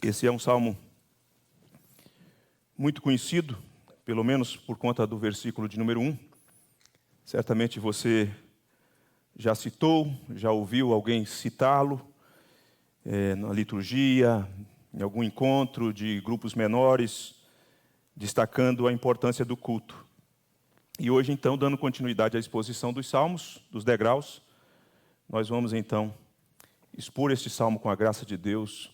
Esse é um salmo muito conhecido, pelo menos por conta do versículo de número 1. Certamente você já citou, já ouviu alguém citá-lo na liturgia, em algum encontro de grupos menores, destacando a importância do culto. E hoje, então, dando continuidade à exposição dos salmos, dos degraus, nós vamos, então, expor este salmo com a graça de Deus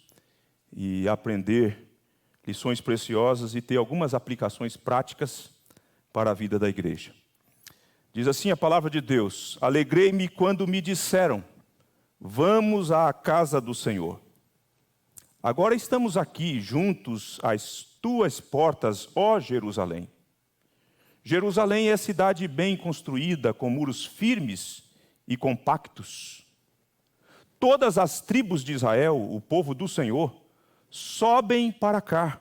e aprender lições preciosas e ter algumas aplicações práticas para a vida da igreja. Diz assim a palavra de Deus: alegrei-me quando me disseram, vamos à casa do Senhor. Agora estamos aqui juntos às tuas portas, ó Jerusalém. Jerusalém é cidade bem construída, com muros firmes e compactos. Todas as tribos de Israel, o povo do Senhor, sobem para cá.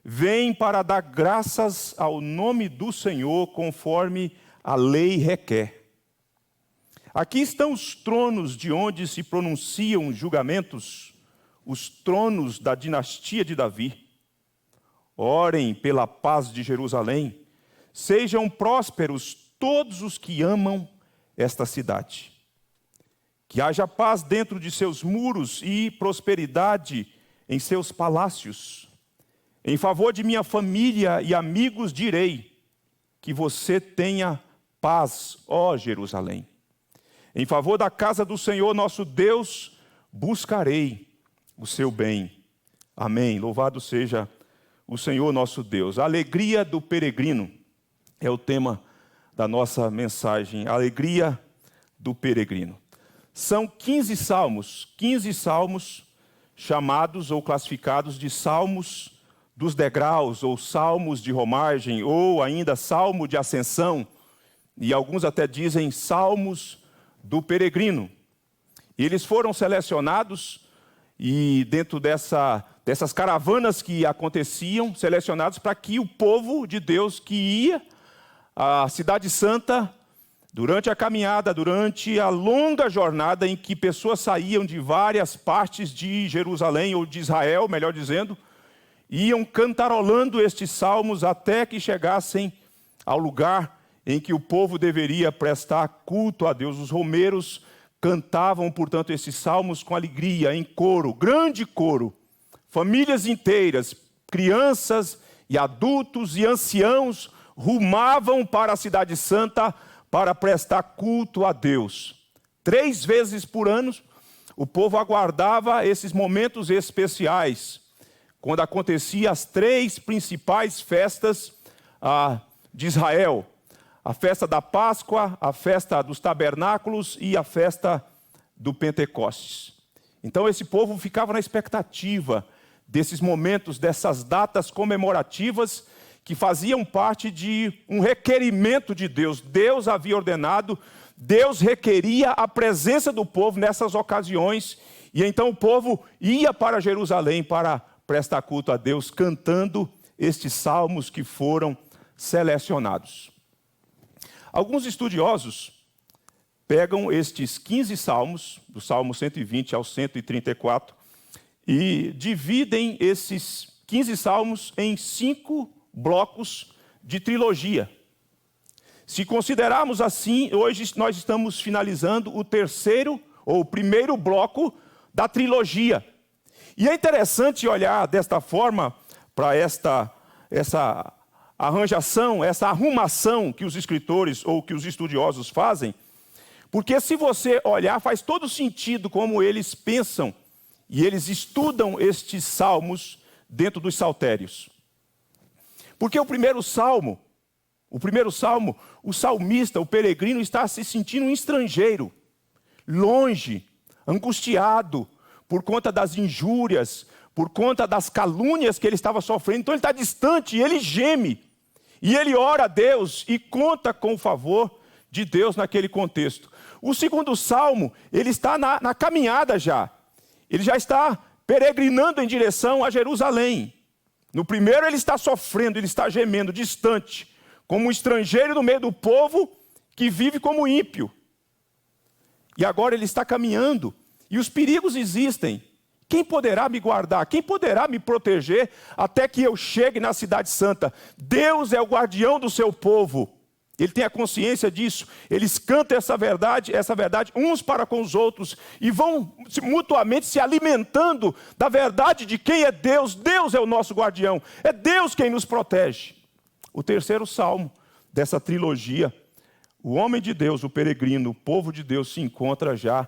Vêm para dar graças ao nome do Senhor, conforme a lei requer. Aqui estão os tronos de onde se pronunciam julgamentos, os tronos da dinastia de Davi. Orem pela paz de Jerusalém. Sejam prósperos todos os que amam esta cidade. Que haja paz dentro de seus muros e prosperidade em seus palácios. Em favor de minha família e amigos direi, que você tenha paz, ó Jerusalém. Em favor da casa do Senhor nosso Deus, buscarei o seu bem. Amém. Louvado seja o Senhor nosso Deus. A alegria do peregrino é o tema da nossa mensagem. A alegria do peregrino. São 15 salmos chamados ou classificados de salmos dos degraus, ou salmos de romagem, ou ainda salmo de ascensão, e alguns até dizem salmos do peregrino. E eles foram selecionados, e dentro dessas caravanas que aconteciam, selecionados para que o povo de Deus que ia à Cidade Santa, durante a caminhada, durante a longa jornada em que pessoas saíam de várias partes de Jerusalém, ou de Israel, melhor dizendo, iam cantarolando estes salmos até que chegassem ao lugar em que o povo deveria prestar culto a Deus. Os romeiros cantavam, portanto, esses salmos com alegria, em coro, grande coro. Famílias inteiras, crianças e adultos e anciãos rumavam para a Cidade Santa para prestar culto a Deus. 3 vezes por ano, o povo aguardava esses momentos especiais, quando acontecia as 3 principais festas de Israel: a festa da Páscoa, a festa dos tabernáculos e a festa do Pentecostes. Então esse povo ficava na expectativa desses momentos, dessas datas comemorativas que faziam parte de um requerimento de Deus. Deus havia ordenado, Deus requeria a presença do povo nessas ocasiões, e então o povo ia para Jerusalém para prestar culto a Deus, cantando estes salmos que foram selecionados. Alguns estudiosos pegam estes 15 salmos, do Salmo 120 ao 134, e dividem esses 15 salmos em 5 blocos de trilogia. Se considerarmos assim, hoje nós estamos finalizando o primeiro bloco da trilogia. E é interessante olhar desta forma para essa arranjação, essa arrumação que os escritores ou que os estudiosos fazem, porque se você olhar, faz todo sentido como eles pensam e eles estudam estes salmos dentro dos saltérios. Porque o primeiro salmo, o salmista, o peregrino, está se sentindo um estrangeiro, longe, angustiado, por conta das injúrias, por conta das calúnias que ele estava sofrendo. Então ele está distante, e ele geme, e ele ora a Deus, e conta com o favor de Deus naquele contexto. O segundo salmo, ele está na caminhada já, ele já está peregrinando em direção a Jerusalém. No primeiro ele está sofrendo, ele está gemendo, distante, como um estrangeiro no meio do povo que vive como ímpio. E agora ele está caminhando, e os perigos existem Quem poderá me guardar? Quem poderá me proteger até que eu chegue na cidade santa? Deus é o guardião do seu povo. Ele tem a consciência disso. Eles cantam essa verdade uns para com os outros e vão mutuamente se alimentando da verdade de quem é Deus. Deus é o nosso guardião. É Deus quem nos protege. O terceiro salmo dessa trilogia, o homem de Deus, o peregrino, o povo de Deus se encontra já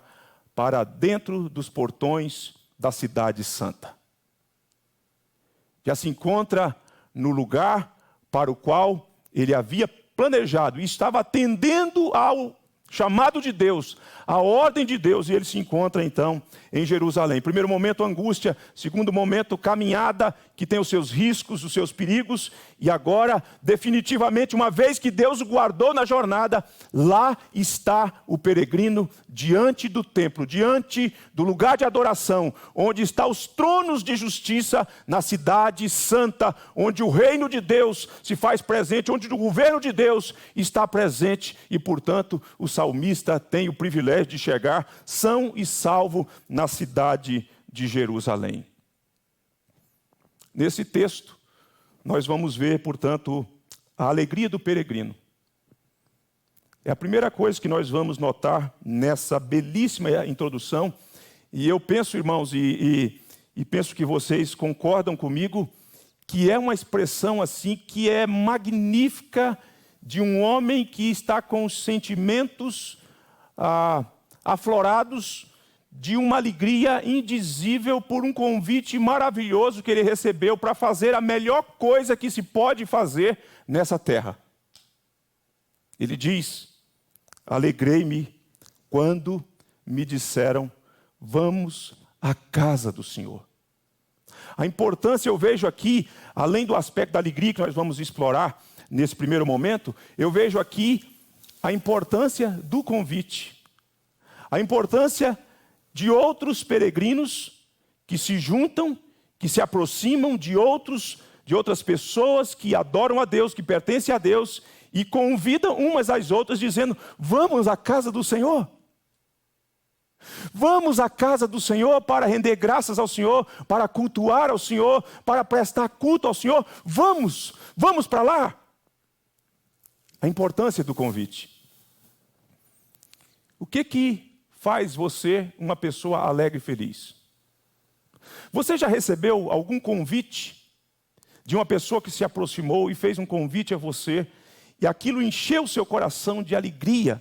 para dentro dos portões da cidade santa. Já se encontra no lugar para o qual ele havia planejado e estava atendendo ao chamado de Deus, a ordem de Deus, e ele se encontra então em Jerusalém. Primeiro momento, angústia. Segundo momento, caminhada, que tem os seus riscos, os seus perigos. E agora, definitivamente, uma vez que Deus o guardou na jornada, lá está o peregrino diante do templo, diante do lugar de adoração, onde estão os tronos de justiça na cidade santa, onde o reino de Deus se faz presente, onde o governo de Deus está presente. E, portanto, o salmista tem o privilégio de chegar são e salvo na cidade de Jerusalém. Nesse texto, nós vamos ver, portanto, a alegria do peregrino. É a primeira coisa que nós vamos notar nessa belíssima introdução. E eu penso, irmãos, e penso que vocês concordam comigo, que é uma expressão assim que é magnífica de um homem que está com os sentimentos aflorados de uma alegria indizível por um convite maravilhoso que ele recebeu para fazer a melhor coisa que se pode fazer nessa terra. Ele diz: alegrei-me quando me disseram, vamos à casa do Senhor. A importância eu vejo aqui, além do aspecto da alegria que nós vamos explorar nesse primeiro momento, eu vejo aqui a importância do convite, a importância de outros peregrinos que se juntam, que se aproximam de outras pessoas que adoram a Deus, que pertencem a Deus, e convidam umas às outras, dizendo, vamos à casa do Senhor. Vamos à casa do Senhor para render graças ao Senhor, para cultuar ao Senhor, para prestar culto ao Senhor. Vamos para lá. A importância do convite. O que faz você uma pessoa alegre e feliz? Você já recebeu algum convite de uma pessoa que se aproximou e fez um convite a você e aquilo encheu o seu coração de alegria?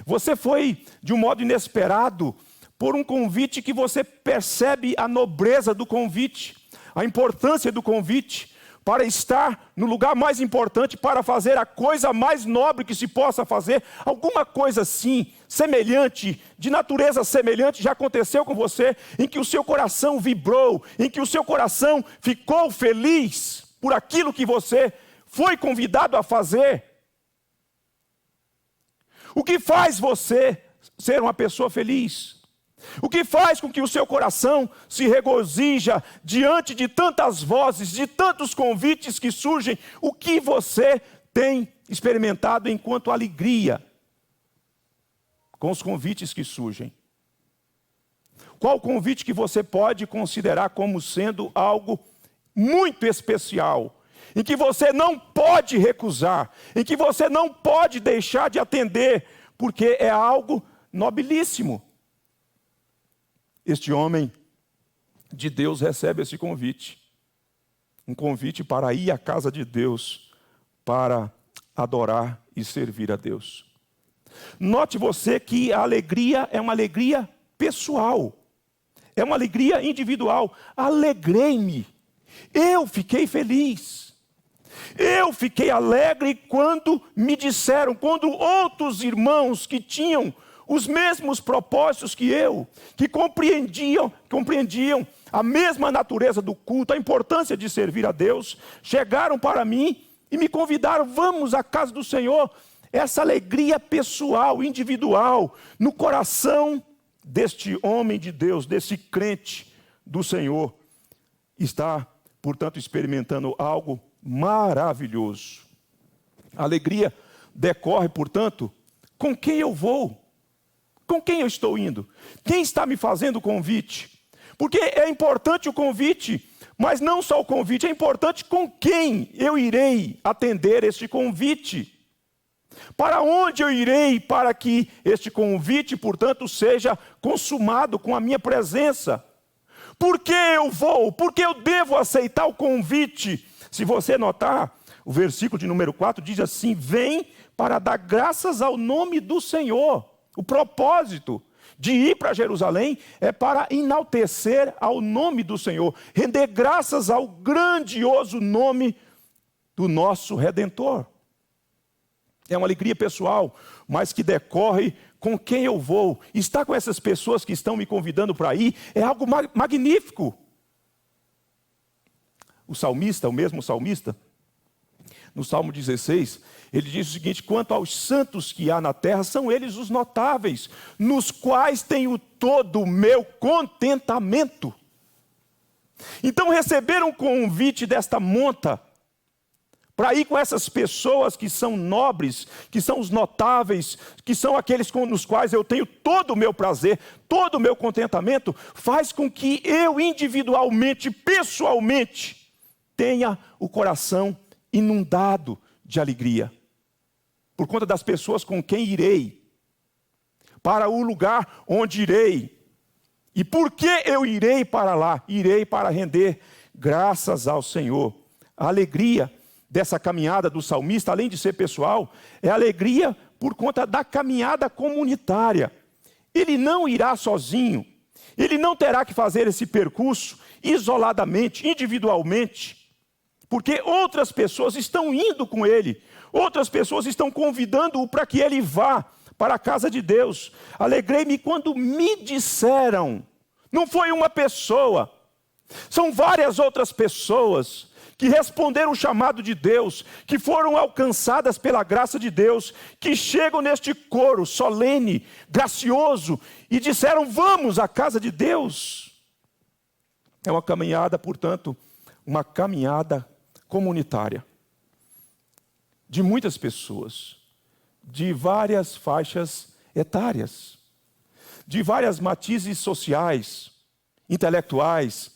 Você foi de um modo inesperado por um convite que você percebe a nobreza do convite, a importância do convite, para estar no lugar mais importante, para fazer a coisa mais nobre que se possa fazer. Alguma coisa assim, semelhante, de natureza semelhante, já aconteceu com você, em que o seu coração vibrou, em que o seu coração ficou feliz por aquilo que você foi convidado a fazer. O que faz você ser uma pessoa feliz? O que faz com que o seu coração se regozija diante de tantas vozes, de tantos convites que surgem? O que você tem experimentado enquanto alegria com os convites que surgem? Qual convite que você pode considerar como sendo algo muito especial, em que você não pode recusar, em que você não pode deixar de atender, porque é algo nobilíssimo? Este homem de Deus recebe esse convite. Um convite para ir à casa de Deus, para adorar e servir a Deus. Note você que a alegria é uma alegria pessoal. É uma alegria individual. Alegrei-me. Eu fiquei feliz. Eu fiquei alegre quando me disseram, quando outros irmãos que tinham os mesmos propósitos que eu, que compreendiam a mesma natureza do culto, a importância de servir a Deus, chegaram para mim e me convidaram, vamos à casa do Senhor. Essa alegria pessoal, individual, no coração deste homem de Deus, desse crente do Senhor, está, portanto, experimentando algo maravilhoso. A alegria decorre, portanto, com quem eu vou. Com quem eu estou indo? Quem está me fazendo o convite? Porque é importante o convite, mas não só o convite, é importante com quem eu irei atender este convite. Para onde eu irei para que este convite, portanto, seja consumado com a minha presença? Por que eu vou? Por que eu devo aceitar o convite? Se você notar, o versículo de número 4 diz assim: vem para dar graças ao nome do Senhor. O propósito de ir para Jerusalém é para enaltecer ao nome do Senhor, render graças ao grandioso nome do nosso Redentor. É uma alegria pessoal, mas que decorre com quem eu vou. Estar com essas pessoas que estão me convidando para ir é algo magnífico. O salmista, o mesmo salmista, no Salmo 16, ele diz o seguinte: quanto aos santos que há na terra, são eles os notáveis, nos quais tenho todo o meu contentamento. Então receber um convite desta monta, para ir com essas pessoas que são nobres, que são os notáveis, que são aqueles nos quais eu tenho todo o meu prazer, todo o meu contentamento, faz com que eu individualmente, pessoalmente, tenha o coração inundado de alegria, por conta das pessoas com quem irei, para o lugar onde irei. E por que eu irei para lá? Irei para render graças ao Senhor. A alegria dessa caminhada do salmista, além de ser pessoal, é alegria por conta da caminhada comunitária. Ele não irá sozinho, ele não terá que fazer esse percurso isoladamente, individualmente, porque outras pessoas estão indo com ele, outras pessoas estão convidando-o para que ele vá para a casa de Deus. Alegrei-me quando me disseram, não foi uma pessoa, são várias outras pessoas que responderam o chamado de Deus, que foram alcançadas pela graça de Deus, que chegam neste coro solene, gracioso, e disseram: vamos à casa de Deus. É uma caminhada, portanto, uma caminhada comunitária, de muitas pessoas, de várias faixas etárias, de várias matizes sociais, intelectuais,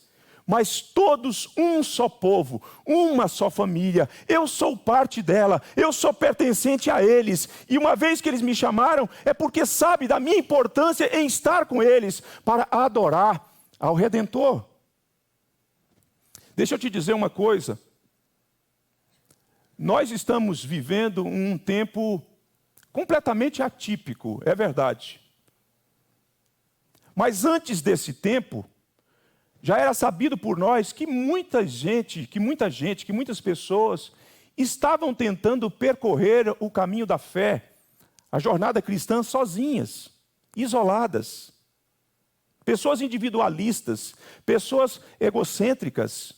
mas todos um só povo, uma só família. Eu sou parte dela, eu sou pertencente a eles, e uma vez que eles me chamaram, é porque sabe da minha importância em estar com eles, para adorar ao Redentor. Deixa eu te dizer uma coisa, nós estamos vivendo um tempo completamente atípico, é verdade. Mas antes desse tempo, já era sabido por nós que muitas pessoas estavam tentando percorrer o caminho da fé, a jornada cristã sozinhas, isoladas. Pessoas individualistas, pessoas egocêntricas,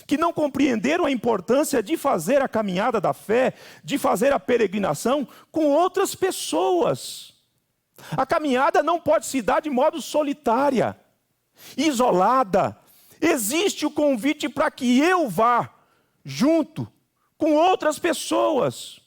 que não compreenderam a importância de fazer a caminhada da fé, de fazer a peregrinação com outras pessoas. A caminhada não pode se dar de modo solitária, isolada. Existe o convite para que eu vá junto com outras pessoas,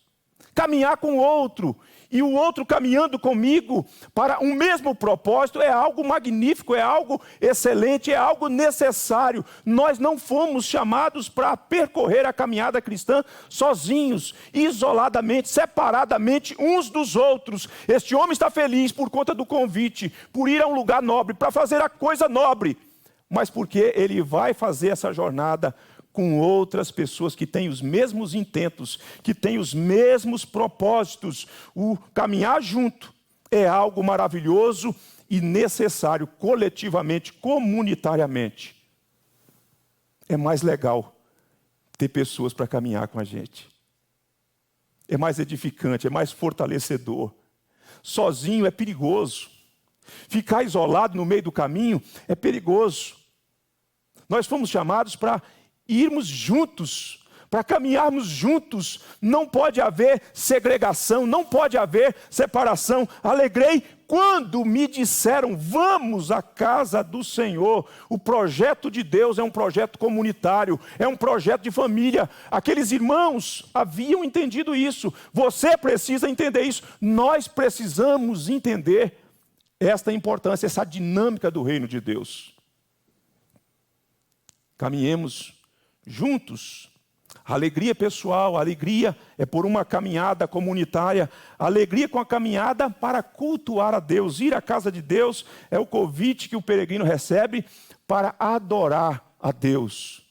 caminhar com o outro, e o outro caminhando comigo para um mesmo propósito. É algo magnífico, é algo excelente, é algo necessário. Nós não fomos chamados para percorrer a caminhada cristã sozinhos, isoladamente, separadamente uns dos outros. Este homem está feliz por conta do convite, por ir a um lugar nobre, para fazer a coisa nobre, mas porque ele vai fazer essa jornada com outras pessoas que têm os mesmos intentos, que têm os mesmos propósitos. O caminhar junto é algo maravilhoso e necessário, coletivamente, comunitariamente. É mais legal ter pessoas para caminhar com a gente. É mais edificante, é mais fortalecedor. Sozinho é perigoso. Ficar isolado no meio do caminho é perigoso. Nós fomos chamados para irmos juntos, para caminharmos juntos. Não pode haver segregação, não pode haver separação. Alegrei quando me disseram: vamos à casa do Senhor. O projeto de Deus é um projeto comunitário, é um projeto de família. Aqueles irmãos haviam entendido isso. Você precisa entender isso. Nós precisamos entender esta importância, essa dinâmica do reino de Deus. caminhemos juntos. A alegria pessoal, a alegria é por uma caminhada comunitária, a alegria com a caminhada para cultuar a Deus. Ir à casa de Deus é o convite que o peregrino recebe para adorar a Deus.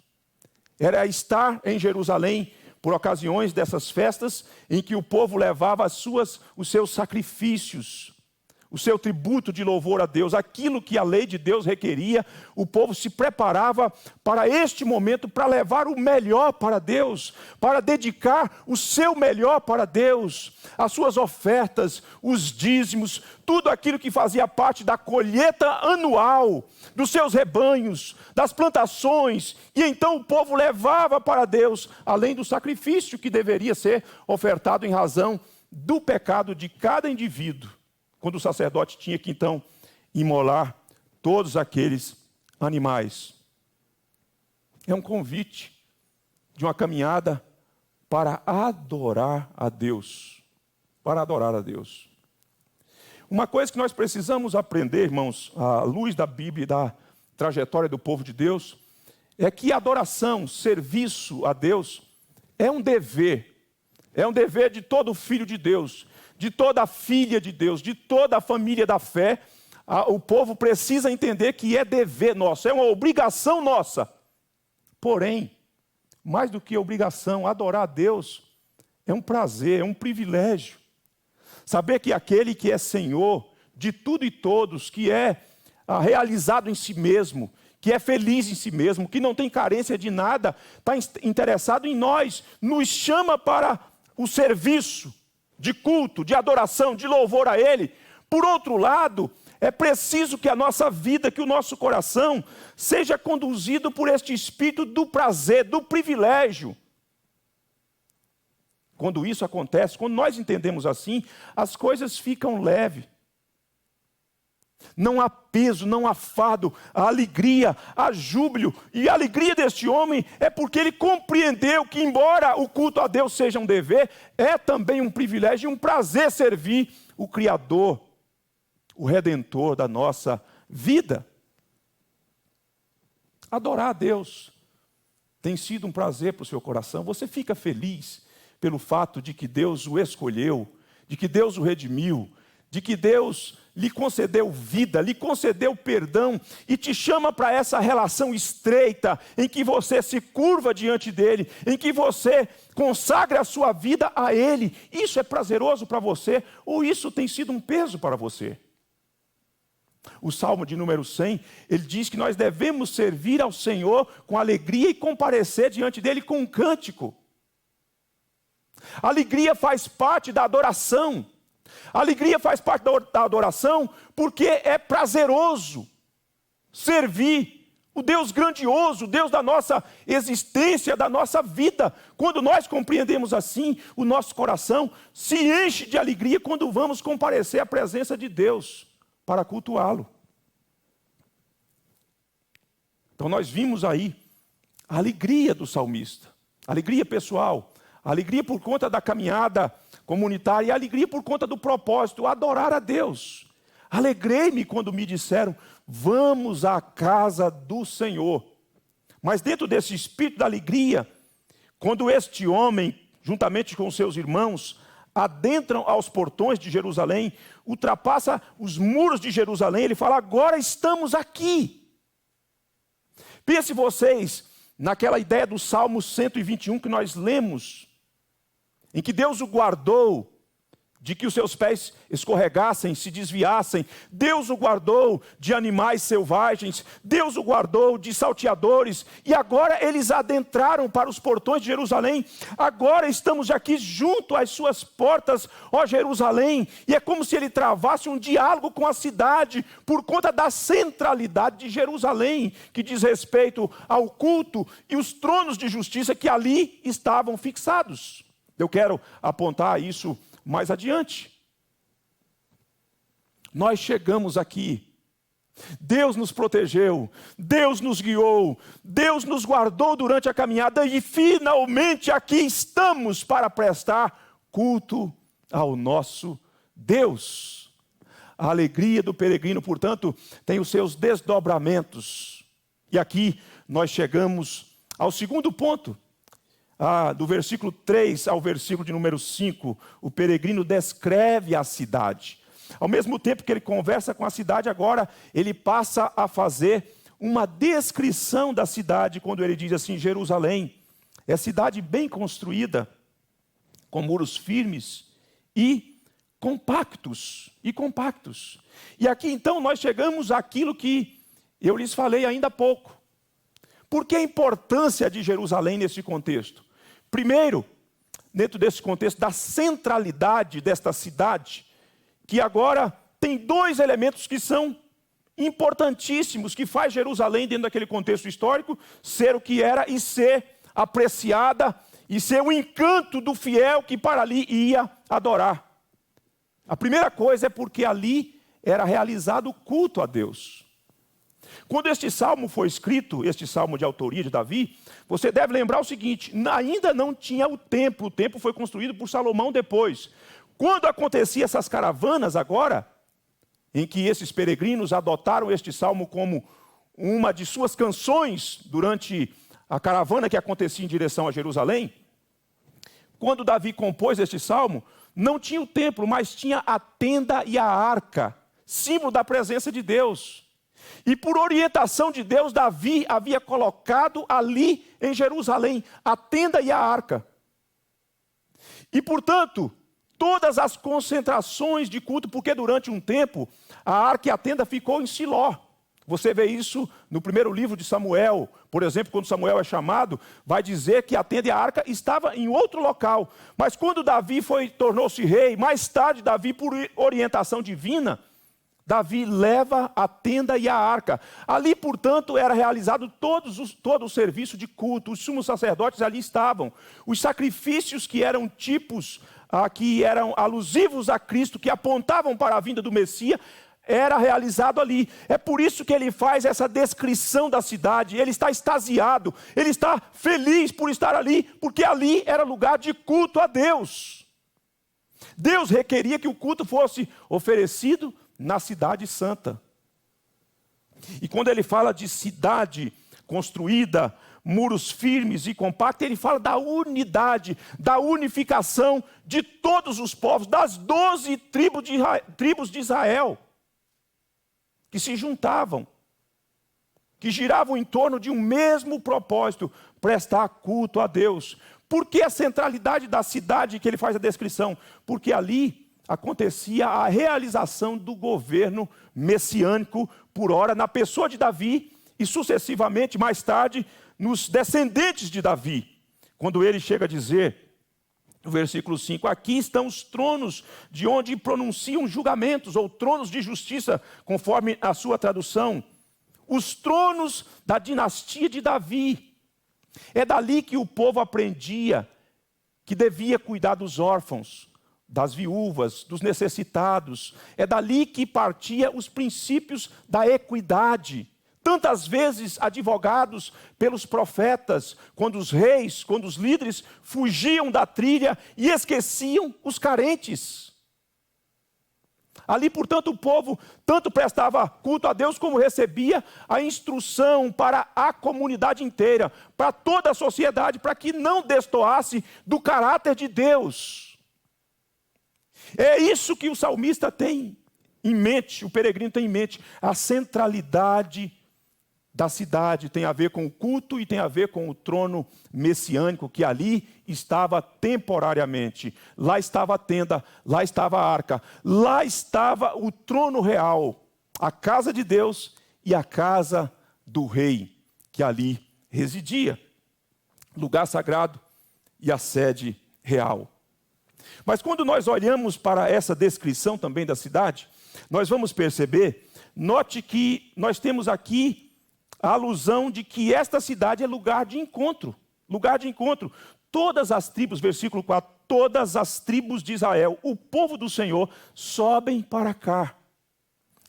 Era estar em Jerusalém por ocasiões dessas festas em que o povo levava os seus sacrifícios, o seu tributo de louvor a Deus, aquilo que a lei de Deus requeria. O povo se preparava para este momento, para levar o melhor para Deus, para dedicar o seu melhor para Deus, as suas ofertas, os dízimos, tudo aquilo que fazia parte da colheita anual, dos seus rebanhos, das plantações, e então o povo levava para Deus, além do sacrifício que deveria ser ofertado em razão do pecado de cada indivíduo, quando o sacerdote tinha que então imolar todos aqueles animais. É um convite de uma caminhada para adorar a Deus. Para adorar a Deus. Uma coisa que nós precisamos aprender, irmãos, à luz da Bíblia e da trajetória do povo de Deus, é que adoração, serviço a Deus, é um dever. É um dever de todo filho de Deus, de toda a filha de Deus, de toda a família da fé. O povo precisa entender que é dever nosso, é uma obrigação nossa. Porém, mais do que obrigação, adorar a Deus é um prazer, é um privilégio. Saber que aquele que é Senhor de tudo e todos, que é realizado em si mesmo, que é feliz em si mesmo, que não tem carência de nada, está interessado em nós, nos chama para o serviço de culto, de adoração, de louvor a Ele. Por outro lado, é preciso que a nossa vida, que o nosso coração seja conduzido por este espírito do prazer, do privilégio. Quando isso acontece, quando nós entendemos assim, as coisas ficam leves. Não há peso, não há fardo, há alegria, há júbilo. E a alegria deste homem é porque ele compreendeu que, embora o culto a Deus seja um dever, é também um privilégio e um prazer servir o Criador, o Redentor da nossa vida. Adorar a Deus tem sido um prazer para o seu coração. Você fica feliz pelo fato de que Deus o escolheu, de que Deus o redimiu, de que Deus lhe concedeu vida, lhe concedeu perdão e te chama para essa relação estreita em que você se curva diante dele, em que você consagra a sua vida a ele. Isso é prazeroso para você ou isso tem sido um peso para você? O Salmo de número 100, ele diz que nós devemos servir ao Senhor com alegria e comparecer diante dele com um cântico. A alegria faz parte da adoração. A alegria faz parte da adoração porque é prazeroso servir o Deus grandioso, o Deus da nossa existência, da nossa vida. Quando nós compreendemos assim, o nosso coração se enche de alegria quando vamos comparecer à presença de Deus para cultuá-lo. Então nós vimos aí a alegria do salmista, a alegria pessoal, a alegria por conta da caminhada comunitária e a alegria por conta do propósito, adorar a Deus. Alegrei-me quando me disseram, vamos à casa do Senhor. Mas dentro desse espírito da alegria, quando este homem, juntamente com seus irmãos, adentram aos portões de Jerusalém, ultrapassa os muros de Jerusalém, ele fala, agora estamos aqui. Pense vocês naquela ideia do Salmo 121 que nós lemos, em que Deus o guardou de que os seus pés escorregassem, se desviassem. Deus o guardou de animais selvagens. Deus o guardou de salteadores. E agora eles adentraram para os portões de Jerusalém. Agora estamos aqui junto às suas portas, ó Jerusalém. E é como se ele travasse um diálogo com a cidade, por conta da centralidade de Jerusalém, que diz respeito ao culto e os tronos de justiça que ali estavam fixados. Eu quero apontar isso mais adiante. Nós chegamos aqui, Deus nos protegeu, Deus nos guiou, Deus nos guardou durante a caminhada e finalmente aqui estamos para prestar culto ao nosso Deus. A alegria do peregrino, portanto, tem os seus desdobramentos. E aqui nós chegamos ao segundo ponto. Do versículo 3 ao versículo de número 5, o peregrino descreve a cidade. Ao mesmo tempo que ele conversa com a cidade, agora ele passa a fazer uma descrição da cidade, quando ele diz assim: Jerusalém é cidade bem construída, com muros firmes e compactos. E aqui então nós chegamos àquilo que eu lhes falei ainda há pouco. Por que a importância de Jerusalém nesse contexto? Primeiro, dentro desse contexto da centralidade desta cidade, que agora tem dois elementos que são importantíssimos, que faz Jerusalém, dentro daquele contexto histórico, ser o que era e ser apreciada, e ser o encanto do fiel que para ali ia adorar. A primeira coisa é porque ali era realizado o culto a Deus. Quando este salmo foi escrito, este salmo de autoria de Davi, você deve lembrar o seguinte: ainda não tinha o templo foi construído por Salomão depois. Quando aconteciam essas caravanas agora, em que esses peregrinos adotaram este salmo como uma de suas canções durante a caravana que acontecia em direção a Jerusalém, quando Davi compôs este salmo, não tinha o templo, mas tinha a tenda e a arca, símbolo da presença de Deus. E por orientação de Deus, Davi havia colocado ali em Jerusalém a tenda e a arca. E portanto, todas as concentrações de culto, porque durante um tempo a arca e a tenda ficou em Siló. Você vê isso no primeiro livro de Samuel. Por exemplo, quando Samuel é chamado, vai dizer que a tenda e a arca estava em outro local. Mas quando Davi tornou-se rei, mais tarde Davi, por orientação divina, Davi leva a tenda e a arca. Ali, portanto, era realizado todo o serviço de culto. Os sumos sacerdotes ali estavam. Os sacrifícios que eram tipos, que eram alusivos a Cristo, que apontavam para a vinda do Messias, era realizado ali. É por isso que ele faz essa descrição da cidade. Ele está extasiado, ele está feliz por estar ali, porque ali era lugar de culto a Deus. Deus requeria que o culto fosse oferecido na cidade santa. E quando ele fala de cidade construída, muros firmes e compactos, ele fala da unidade, da unificação de todos os povos, das 12 tribos de Israel, que se juntavam, que giravam em torno de um mesmo propósito: prestar culto a Deus. Por que a centralidade da cidade que ele faz a descrição? Porque ali acontecia a realização do governo messiânico, por ora, na pessoa de Davi, e sucessivamente, mais tarde, nos descendentes de Davi. Quando ele chega a dizer, no versículo 5, aqui estão os tronos de onde pronunciam julgamentos, ou tronos de justiça, conforme a sua tradução. Os tronos da dinastia de Davi. É dali que o povo aprendia que devia cuidar dos órfãos, das viúvas, dos necessitados. É dali que partia os princípios da equidade. Tantas vezes advogados pelos profetas, quando os reis, quando os líderes fugiam da trilha e esqueciam os carentes. Ali, portanto, o povo tanto prestava culto a Deus, como recebia a instrução para a comunidade inteira, para toda a sociedade, para que não destoasse do caráter de Deus. É isso que o salmista tem em mente, o peregrino tem em mente. A centralidade da cidade tem a ver com o culto e tem a ver com o trono messiânico, que ali estava temporariamente. Lá estava a tenda, lá estava a arca, lá estava o trono real, a casa de Deus e a casa do rei, que ali residia. Lugar sagrado e a sede real. Mas quando nós olhamos para essa descrição também da cidade, nós vamos perceber, note que nós temos aqui a alusão de que esta cidade é lugar de encontro. Lugar de encontro. Todas as tribos, versículo 4, todas as tribos de Israel, o povo do Senhor, sobem para cá.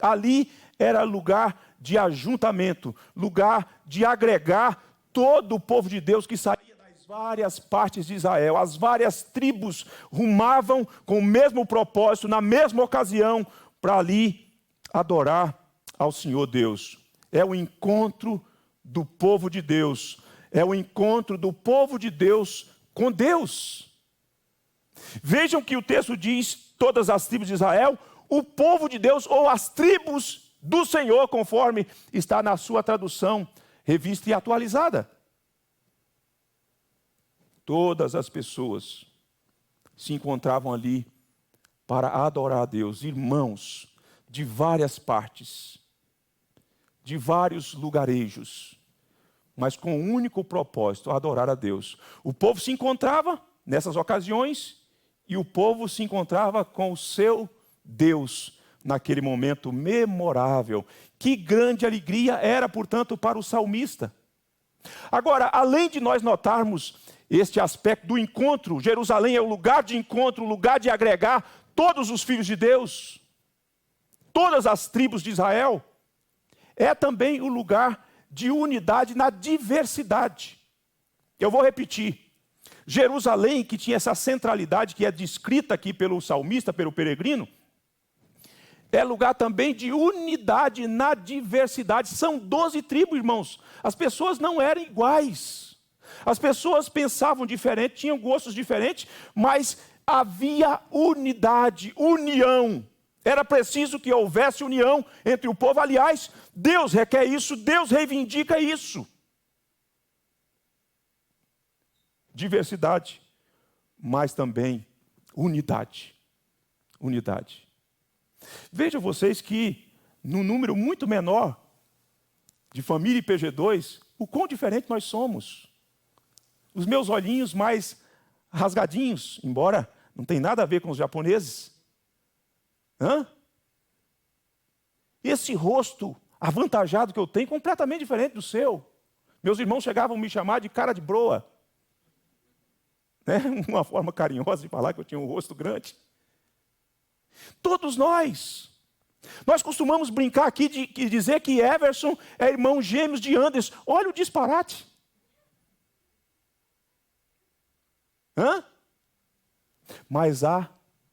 Ali era lugar de ajuntamento, lugar de agregar todo o povo de Deus que saía das várias partes de Israel. As várias tribos rumavam com o mesmo propósito, na mesma ocasião, para ali adorar ao Senhor Deus. É o encontro do povo de Deus. É o encontro do povo de Deus com Deus. Vejam que o texto diz, todas as tribos de Israel, o povo de Deus, ou as tribos do Senhor, conforme está na sua tradução, revista e atualizada. Todas as pessoas se encontravam ali para adorar a Deus, irmãos de várias partes, de vários lugarejos, mas com um único propósito, adorar a Deus. O povo se encontrava nessas ocasiões e o povo se encontrava com o seu Deus naquele momento memorável. Que grande alegria era, portanto, para o salmista. Agora, além de nós notarmos este aspecto do encontro, Jerusalém é o lugar de encontro, o lugar de agregar todos os filhos de Deus, todas as tribos de Israel, é também o lugar de unidade na diversidade. Eu vou repetir. Jerusalém, que tinha essa centralidade que é descrita aqui pelo salmista, pelo peregrino, é lugar também de unidade na diversidade. São 12 tribos, irmãos. As pessoas não eram iguais. As pessoas pensavam diferente, tinham gostos diferentes, mas havia unidade, união. Era preciso que houvesse união entre o povo. Aliás, Deus requer isso, Deus reivindica isso. Diversidade, mas também unidade. Unidade. Vejam vocês que, num número muito menor de família IPG2, o quão diferente nós somos. Os meus olhinhos mais rasgadinhos, embora não tenha nada a ver com os japoneses. Esse rosto avantajado que eu tenho, completamente diferente do seu. Meus irmãos chegavam a me chamar de cara de broa. Uma forma carinhosa de falar que eu tinha um rosto grande. Todos nós costumamos brincar aqui de dizer que Everson é irmão gêmeos de Anderson. Olha o disparate. Mas há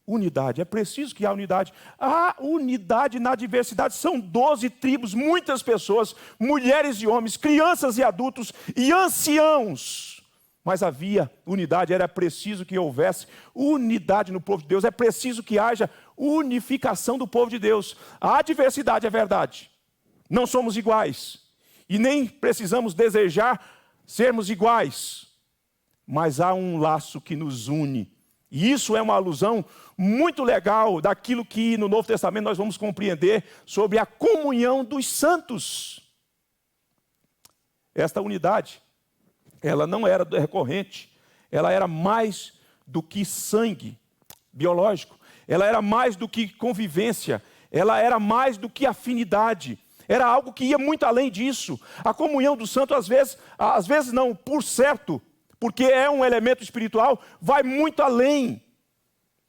unidade, é preciso que há unidade. Há unidade na diversidade. São 12 tribos, muitas pessoas, mulheres e homens, crianças e adultos e anciãos. Mas havia unidade, era preciso que houvesse unidade no povo de Deus, é preciso que haja unificação do povo de Deus. Há diversidade, é verdade. Não somos iguais. E nem precisamos desejar sermos iguais. Mas há um laço que nos une. E isso é uma alusão muito legal daquilo que no Novo Testamento nós vamos compreender sobre a comunhão dos santos. Esta unidade, ela não era recorrente, ela era mais do que sangue biológico, ela era mais do que convivência, ela era mais do que afinidade, era algo que ia muito além disso. A comunhão dos santos, às vezes não, por certo, porque é um elemento espiritual, vai muito além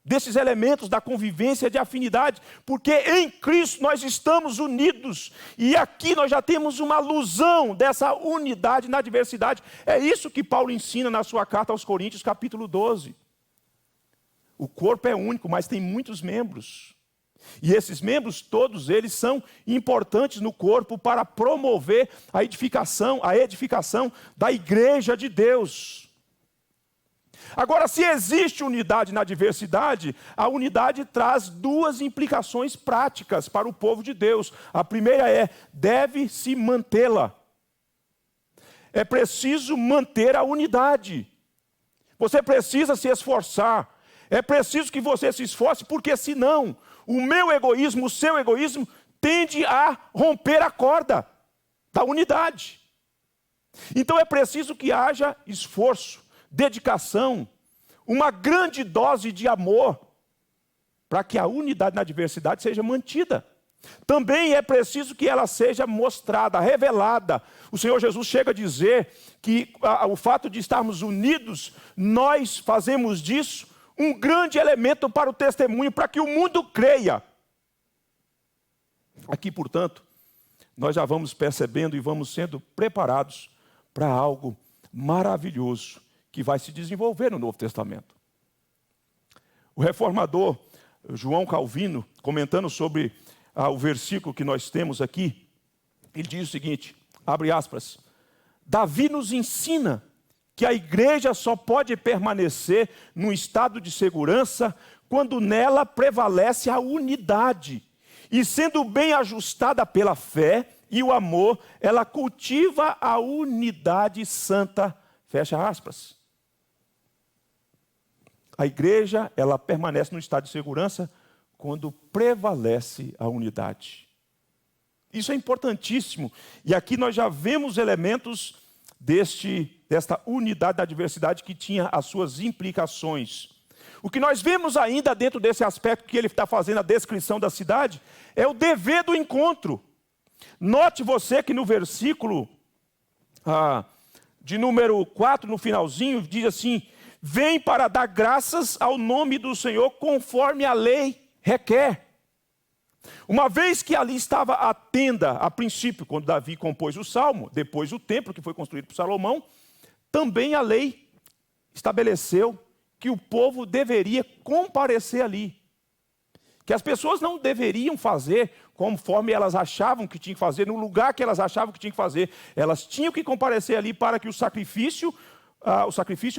desses elementos da convivência, de afinidade, porque em Cristo nós estamos unidos, e aqui nós já temos uma alusão dessa unidade na diversidade. É isso que Paulo ensina na sua carta aos Coríntios, capítulo 12. O corpo é único, mas tem muitos membros, e esses membros, todos eles são importantes no corpo para promover a edificação da igreja de Deus. Agora, se existe unidade na diversidade, a unidade traz duas implicações práticas para o povo de Deus. A primeira é, deve-se mantê-la. É preciso manter a unidade. Você precisa se esforçar. É preciso que você se esforce, porque senão o meu egoísmo, o seu egoísmo, tende a romper a corda da unidade. Então é preciso que haja esforço, dedicação, uma grande dose de amor, para que a unidade na diversidade seja mantida. Também é preciso que ela seja mostrada, revelada. O Senhor Jesus chega a dizer que o fato de estarmos unidos, nós fazemos disso um grande elemento para o testemunho, para que o mundo creia. Aqui, portanto, nós já vamos percebendo e vamos sendo preparados para algo maravilhoso que vai se desenvolver no Novo Testamento. O reformador João Calvino, comentando sobre o versículo que nós temos aqui, ele diz o seguinte, abre aspas, Davi nos ensina que a igreja só pode permanecer num estado de segurança quando nela prevalece a unidade. E sendo bem ajustada pela fé e o amor, ela cultiva a unidade santa. Fecha aspas. A igreja, ela permanece no estado de segurança quando prevalece a unidade. Isso é importantíssimo. E aqui nós já vemos elementos desta unidade da diversidade que tinha as suas implicações. O que nós vemos ainda dentro desse aspecto que ele está fazendo a descrição da cidade é o dever do encontro. Note você que no versículo de número 4, no finalzinho, diz assim: vem para dar graças ao nome do Senhor conforme a lei requer. Uma vez que ali estava a tenda, a princípio, quando Davi compôs o Salmo, depois o templo que foi construído por Salomão, também a lei estabeleceu que o povo deveria comparecer ali. Que as pessoas não deveriam fazer conforme elas achavam que tinham que fazer, no lugar que elas achavam que tinham que fazer. Elas tinham que comparecer ali para que o sacrifício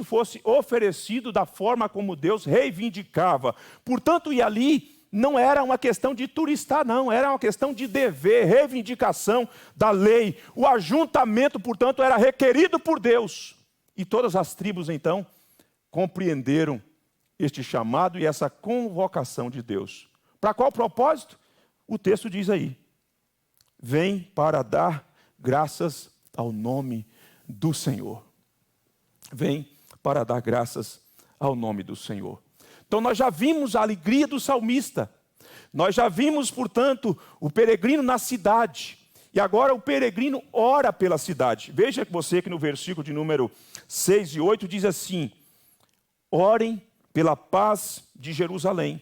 fosse oferecido da forma como Deus reivindicava. Portanto, e ali não era uma questão de turistar, não, era uma questão de dever, reivindicação da lei. O ajuntamento, portanto, era requerido por Deus. E todas as tribos, então, compreenderam este chamado e essa convocação de Deus. Para qual propósito? O texto diz aí: vem para dar graças ao nome do Senhor. Vem para dar graças ao nome do Senhor. Então nós já vimos a alegria do salmista. Nós já vimos, portanto, o peregrino na cidade. E agora o peregrino ora pela cidade. Veja você que no versículo de número 6 e 8 diz assim: orem pela paz de Jerusalém.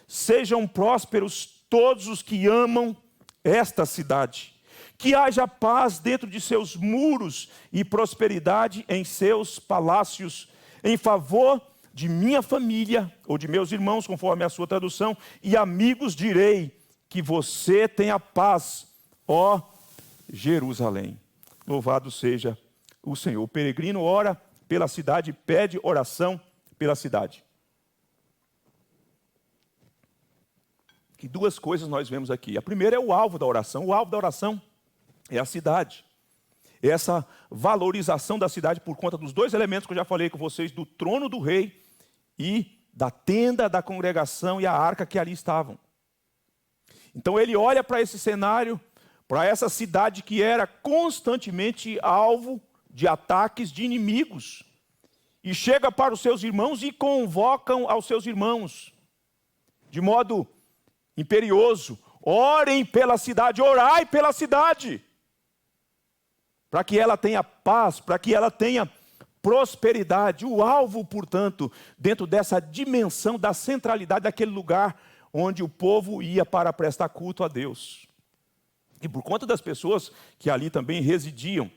Sejam prósperos todos os que amam esta cidade. Que haja paz dentro de seus muros e prosperidade em seus palácios, em favor de minha família, ou de meus irmãos, conforme a sua tradução, e amigos direi que você tenha paz, ó Jerusalém. Louvado seja o Senhor. O peregrino ora pela cidade, pede oração pela cidade. E duas coisas nós vemos aqui. A primeira é o alvo da oração. O alvo da oração é a cidade. Essa valorização da cidade por conta dos dois elementos que eu já falei com vocês, do trono do rei e da tenda da congregação e a arca que ali estavam. Então ele olha para esse cenário, para essa cidade que era constantemente alvo de ataques de inimigos, e chega para os seus irmãos e convocam aos seus irmãos, de modo imperioso: orem pela cidade, orai pela cidade, para que ela tenha paz, para que ela tenha prosperidade. O alvo, portanto, dentro dessa dimensão da centralidade daquele lugar onde o povo ia para prestar culto a Deus. E por conta das pessoas que ali também residiam.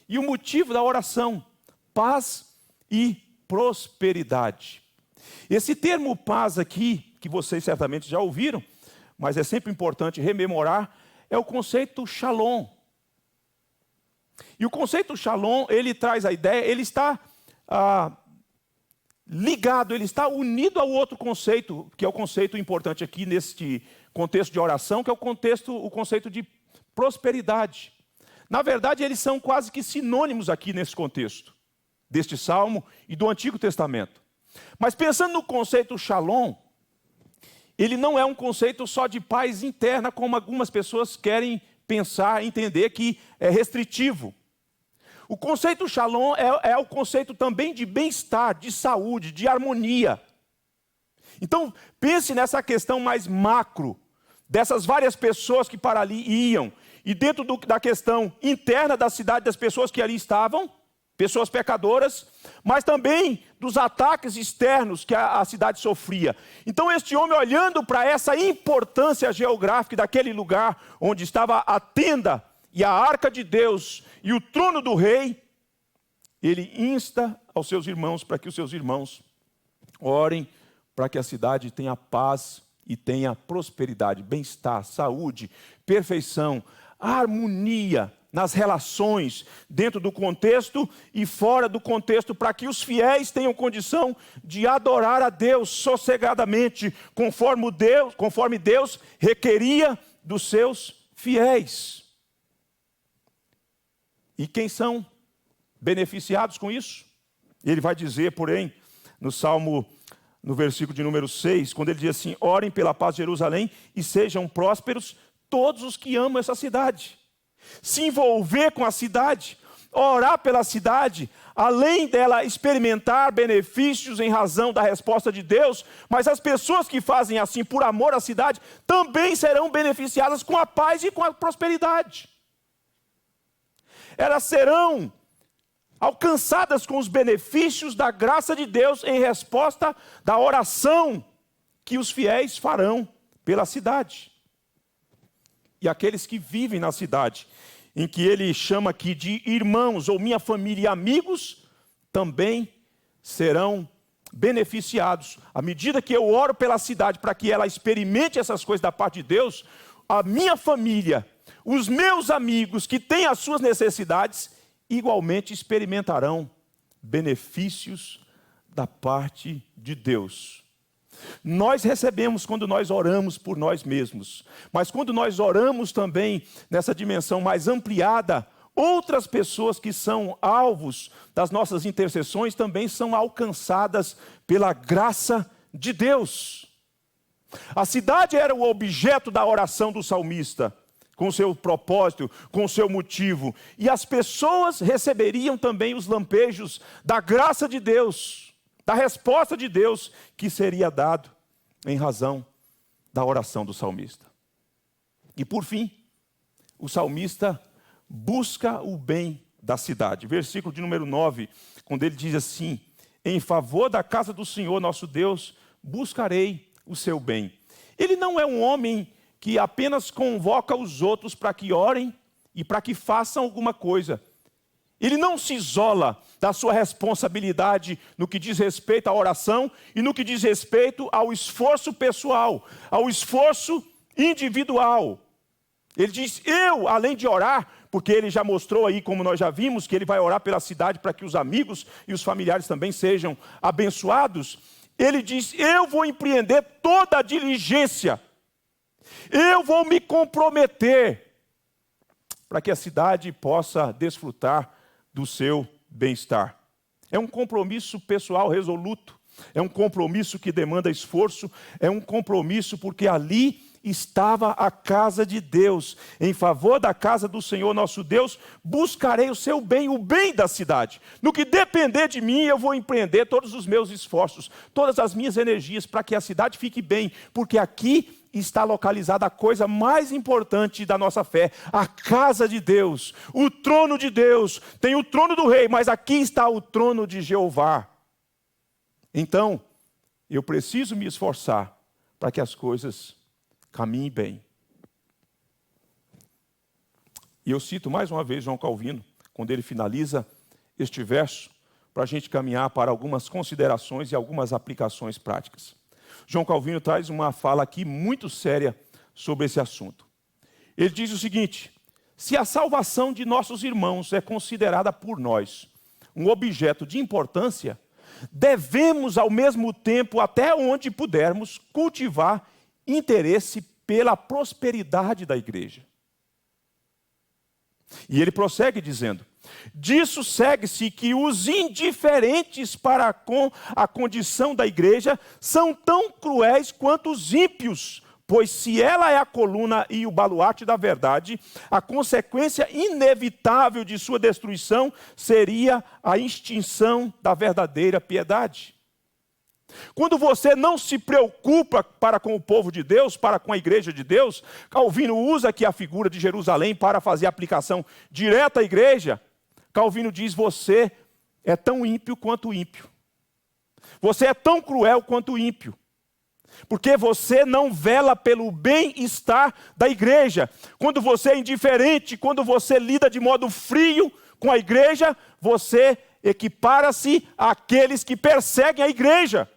E o motivo da oração: paz e prosperidade. Esse termo paz aqui, que vocês certamente já ouviram, mas é sempre importante rememorar, é o conceito shalom. E o conceito shalom, ele traz a ideia, ele está ligado, ele está unido ao outro conceito, que é o conceito importante aqui neste contexto de oração, que é o conceito de prosperidade. Na verdade, eles são quase que sinônimos aqui nesse contexto, deste salmo e do Antigo Testamento. Mas pensando no conceito shalom, ele não é um conceito só de paz interna, como algumas pessoas querem pensar, entender que é restritivo. O conceito shalom é o conceito também de bem-estar, de saúde, de harmonia. Então, pense nessa questão mais macro, dessas várias pessoas que para ali iam, e dentro da questão interna da cidade, das pessoas que ali estavam, pessoas pecadoras, mas também dos ataques externos que a cidade sofria. Então este homem, olhando para essa importância geográfica daquele lugar onde estava a tenda e a arca de Deus e o trono do rei, ele insta aos seus irmãos para que os seus irmãos orem para que a cidade tenha paz e tenha prosperidade, bem-estar, saúde, perfeição, harmonia nas relações, dentro do contexto e fora do contexto, para que os fiéis tenham condição de adorar a Deus sossegadamente, conforme Deus requeria dos seus fiéis. E quem são beneficiados com isso? Ele vai dizer, porém, no Salmo, no versículo de número 6, quando ele diz assim: orem pela paz de Jerusalém e sejam prósperos todos os que amam essa cidade. Se envolver com a cidade, orar pela cidade, além dela experimentar benefícios em razão da resposta de Deus, mas as pessoas que fazem assim por amor à cidade, também serão beneficiadas com a paz e com a prosperidade. Elas serão alcançadas com os benefícios da graça de Deus em resposta da oração que os fiéis farão pela cidade. E aqueles que vivem na cidade, em que ele chama aqui de irmãos ou minha família e amigos, também serão beneficiados. À medida que eu oro pela cidade para que ela experimente essas coisas da parte de Deus, a minha família, os meus amigos que têm as suas necessidades, igualmente experimentarão benefícios da parte de Deus. Nós recebemos quando nós oramos por nós mesmos, mas quando nós oramos também nessa dimensão mais ampliada, outras pessoas que são alvos das nossas intercessões também são alcançadas pela graça de Deus. A cidade era o objeto da oração do salmista, com o seu propósito, com o seu motivo, e as pessoas receberiam também os lampejos da graça de Deus, da resposta de Deus que seria dado em razão da oração do salmista. E por fim, o salmista busca o bem da cidade. Versículo de número 9, quando ele diz assim: em favor da casa do Senhor nosso Deus, buscarei o seu bem. Ele não é um homem que apenas convoca os outros para que orem e para que façam alguma coisa. Ele não se isola da sua responsabilidade no que diz respeito à oração e no que diz respeito ao esforço pessoal, ao esforço individual. Ele diz: eu, além de orar, porque ele já mostrou aí, como nós já vimos, que ele vai orar pela cidade para que os amigos e os familiares também sejam abençoados. Ele diz: eu vou empreender toda a diligência, eu vou me comprometer para que a cidade possa desfrutar do seu bem-estar. É um compromisso pessoal resoluto, é um compromisso que demanda esforço, é um compromisso porque ali estava a casa de Deus. Em favor da casa do Senhor nosso Deus, buscarei o seu bem, o bem da cidade. No que depender de mim, eu vou empreender todos os meus esforços, todas as minhas energias para que a cidade fique bem, porque aqui está localizada a coisa mais importante da nossa fé, a casa de Deus, o trono de Deus. Tem o trono do rei, mas aqui está o trono de Jeová. Então, eu preciso me esforçar para que as coisas caminhem bem. E eu cito mais uma vez João Calvino, quando ele finaliza este verso, para a gente caminhar para algumas considerações e algumas aplicações práticas. João Calvino traz uma fala aqui muito séria sobre esse assunto. Ele diz o seguinte: se a salvação de nossos irmãos é considerada por nós um objeto de importância, devemos ao mesmo tempo, até onde pudermos, cultivar interesse pela prosperidade da igreja. E ele prossegue dizendo: disso segue-se que os indiferentes para com a condição da igreja são tão cruéis quanto os ímpios, pois se ela é a coluna e o baluarte da verdade, a consequência inevitável de sua destruição seria a extinção da verdadeira piedade. Quando você não se preocupa para com o povo de Deus, para com a igreja de Deus, Calvino usa aqui a figura de Jerusalém para fazer aplicação direta à igreja. Calvino diz: você é tão ímpio quanto ímpio. Você é tão cruel quanto ímpio. Porque você não vela pelo bem-estar da igreja. Quando você é indiferente, quando você lida de modo frio com a igreja, você equipara-se àqueles que perseguem a igreja.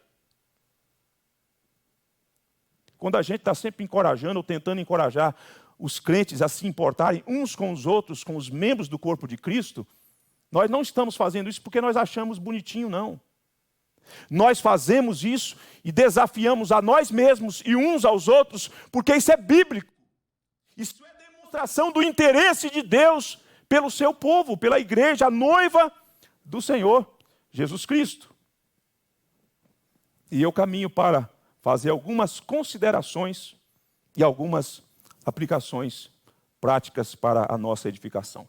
quando a gente está sempre encorajando ou tentando encorajar os crentes a se importarem uns com os outros, com os membros do corpo de Cristo, nós não estamos fazendo isso porque nós achamos bonitinho, não. Nós fazemos isso e desafiamos a nós mesmos e uns aos outros, porque isso é bíblico. Isso é demonstração do interesse de Deus pelo seu povo, pela igreja, a noiva do Senhor Jesus Cristo. E eu caminho para fazer algumas considerações e algumas aplicações práticas para a nossa edificação.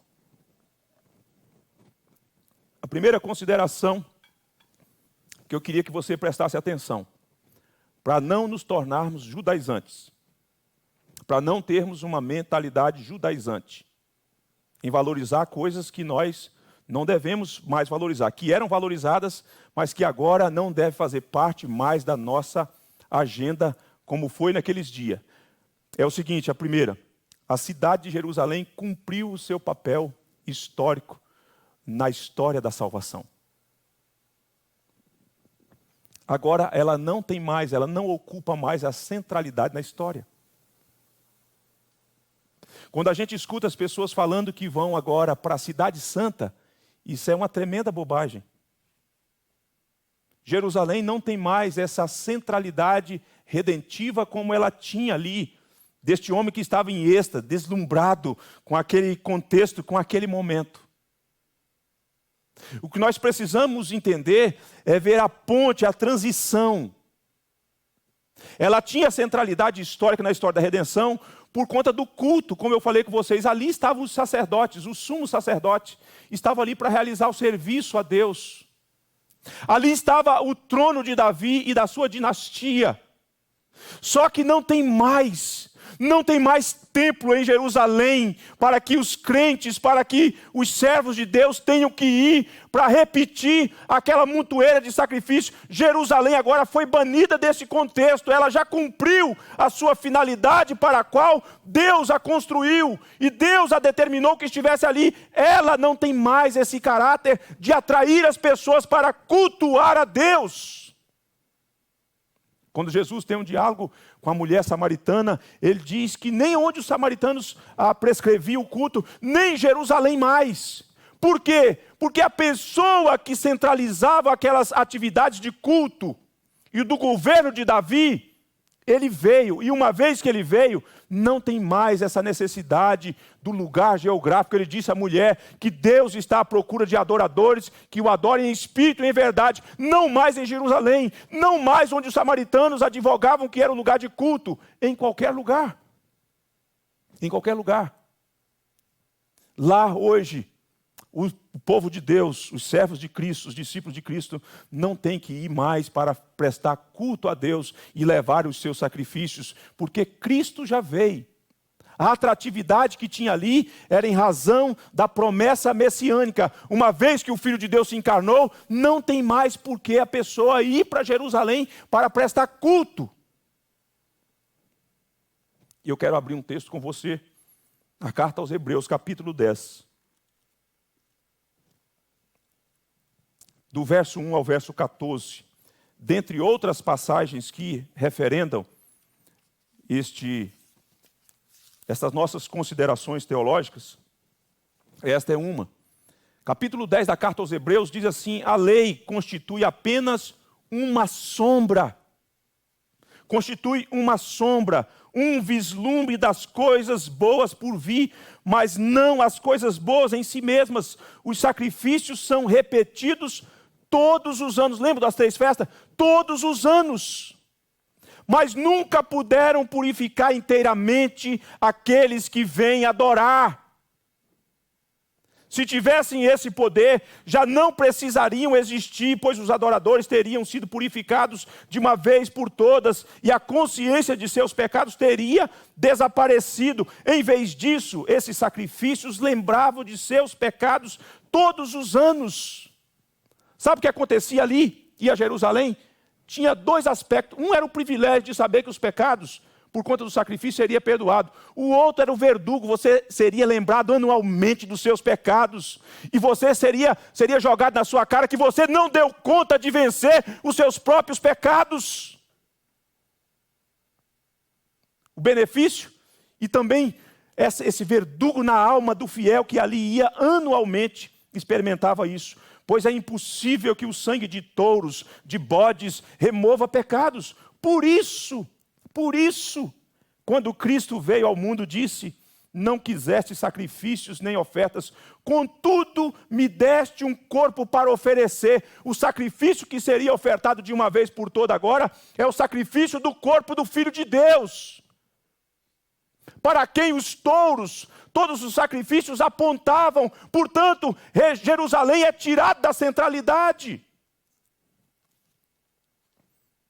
A primeira consideração que eu queria que você prestasse atenção, para não nos tornarmos judaizantes, para não termos uma mentalidade judaizante, em valorizar coisas que nós não devemos mais valorizar, que eram valorizadas, mas que agora não devem fazer parte mais da nossa agenda, como foi naqueles dias. É o seguinte, a primeira, a cidade de Jerusalém cumpriu o seu papel histórico na história da salvação. Agora ela não tem mais, ela não ocupa mais a centralidade na história. Quando a gente escuta as pessoas falando que vão agora para a cidade santa, isso é uma tremenda bobagem. Jerusalém não tem mais essa centralidade redentiva como ela tinha ali, deste homem que estava em êxtase, deslumbrado com aquele contexto, com aquele momento. O que nós precisamos entender é ver a ponte, a transição. Ela tinha centralidade histórica na história da redenção por conta do culto, como eu falei com vocês. Ali estavam os sacerdotes, o sumo sacerdote estava ali para realizar o serviço a Deus. Ali estava o trono de Davi e da sua dinastia. Só que não tem mais templo em Jerusalém para que os crentes, para que os servos de Deus tenham que ir para repetir aquela montoeira de sacrifício. Jerusalém agora foi banida desse contexto, ela já cumpriu a sua finalidade para a qual Deus a construiu e Deus a determinou que estivesse ali. Ela não tem mais esse caráter de atrair as pessoas para cultuar a Deus. Quando Jesus tem um diálogo com a mulher samaritana, ele diz que nem onde os samaritanos prescreviam o culto, nem em Jerusalém mais. Por quê? Porque a pessoa que centralizava aquelas atividades de culto e do governo de Davi, ele veio, e uma vez que ele veio, não tem mais essa necessidade do lugar geográfico. Ele disse à mulher que Deus está à procura de adoradores, que o adorem em espírito e em verdade, não mais em Jerusalém, não mais onde os samaritanos advogavam que era o lugar de culto, em qualquer lugar. Em qualquer lugar. Lá hoje, o povo de Deus, os servos de Cristo, os discípulos de Cristo, não tem que ir mais para prestar culto a Deus e levar os seus sacrifícios, porque Cristo já veio. A atratividade que tinha ali era em razão da promessa messiânica. Uma vez que o Filho de Deus se encarnou, não tem mais por que a pessoa ir para Jerusalém para prestar culto. E eu quero abrir um texto com você, a carta aos Hebreus, capítulo 10. Do verso 1 ao verso 14, dentre outras passagens que referendam essas nossas considerações teológicas, esta é uma. Capítulo 10 da carta aos Hebreus diz assim: a lei constitui apenas uma sombra. Constitui uma sombra, um vislumbre das coisas boas por vir, mas não as coisas boas em si mesmas. Os sacrifícios são repetidos todos os anos. Lembra das 3 festas? Todos os anos. Mas nunca puderam purificar inteiramente aqueles que vêm adorar. Se tivessem esse poder, já não precisariam existir, pois os adoradores teriam sido purificados de uma vez por todas, e a consciência de seus pecados teria desaparecido. Em vez disso, esses sacrifícios lembravam de seus pecados todos os anos. Sabe o que acontecia ali e a Jerusalém? Tinha 2 aspectos. Um era o privilégio de saber que os pecados, por conta do sacrifício, seria perdoado. O outro era o verdugo. Você seria lembrado anualmente dos seus pecados. E você seria jogado na sua cara que você não deu conta de vencer os seus próprios pecados. benefício e também esse verdugo na alma do fiel que ali ia anualmente, experimentava isso. Pois é impossível que o sangue de touros, de bodes, remova pecados. Por isso, quando Cristo veio ao mundo, disse: não quiseste sacrifícios nem ofertas, contudo me deste um corpo para oferecer. O sacrifício que seria ofertado de uma vez por toda agora é o sacrifício do corpo do Filho de Deus, para quem os touros, todos os sacrifícios apontavam. Portanto, Jerusalém é tirado da centralidade.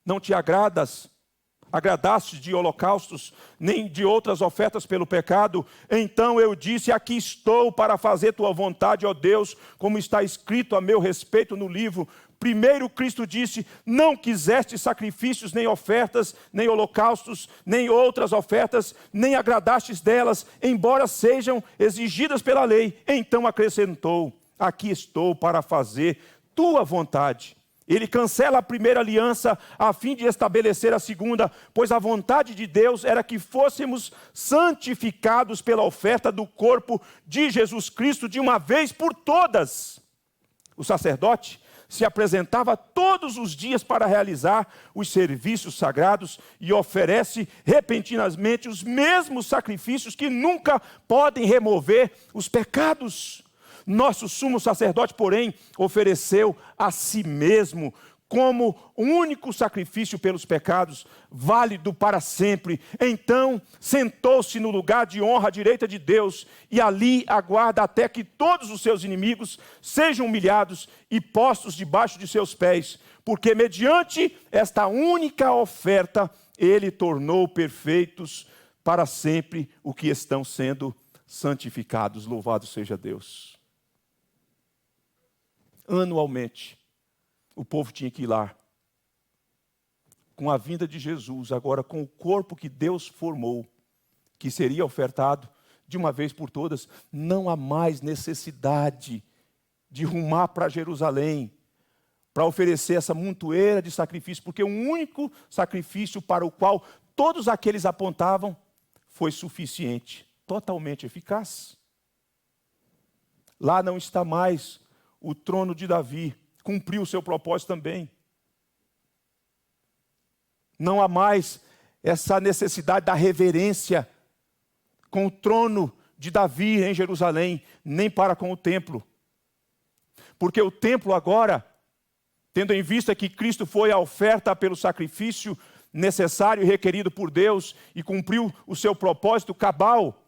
Não te agradaste de holocaustos, nem de outras ofertas pelo pecado. Então eu disse: aqui estou para fazer tua vontade, ó Deus, como está escrito a meu respeito no livro. Primeiro Cristo disse: não quiseste sacrifícios, nem ofertas, nem holocaustos, nem outras ofertas, nem agradastes delas, embora sejam exigidas pela lei. Então acrescentou: aqui estou para fazer tua vontade. Ele cancela a primeira aliança a fim de estabelecer a segunda, pois a vontade de Deus era que fôssemos santificados pela oferta do corpo de Jesus Cristo de uma vez por todas. O sacerdote se apresentava todos os dias para realizar os serviços sagrados e oferece repentinamente os mesmos sacrifícios que nunca podem remover os pecados. Nosso sumo sacerdote, porém, ofereceu a si mesmo como único sacrifício pelos pecados, válido para sempre. Então, sentou-se no lugar de honra à direita de Deus e ali aguarda até que todos os seus inimigos sejam humilhados e postos debaixo de seus pés, porque mediante esta única oferta, ele tornou perfeitos para sempre o que estão sendo santificados. Louvado seja Deus. Anualmente, o povo tinha que ir lá. Com a vinda de Jesus, agora com o corpo que Deus formou, que seria ofertado de uma vez por todas, não há mais necessidade de rumar para Jerusalém, para oferecer essa montoeira de sacrifício, porque um único sacrifício para o qual todos aqueles apontavam foi suficiente, totalmente eficaz. Lá não está mais o trono de Davi, cumpriu o seu propósito também. Não há mais essa necessidade da reverência com o trono de Davi em Jerusalém, nem para com o templo. Porque o templo agora, tendo em vista que Cristo foi a oferta pelo sacrifício necessário e requerido por Deus e cumpriu o seu propósito cabal,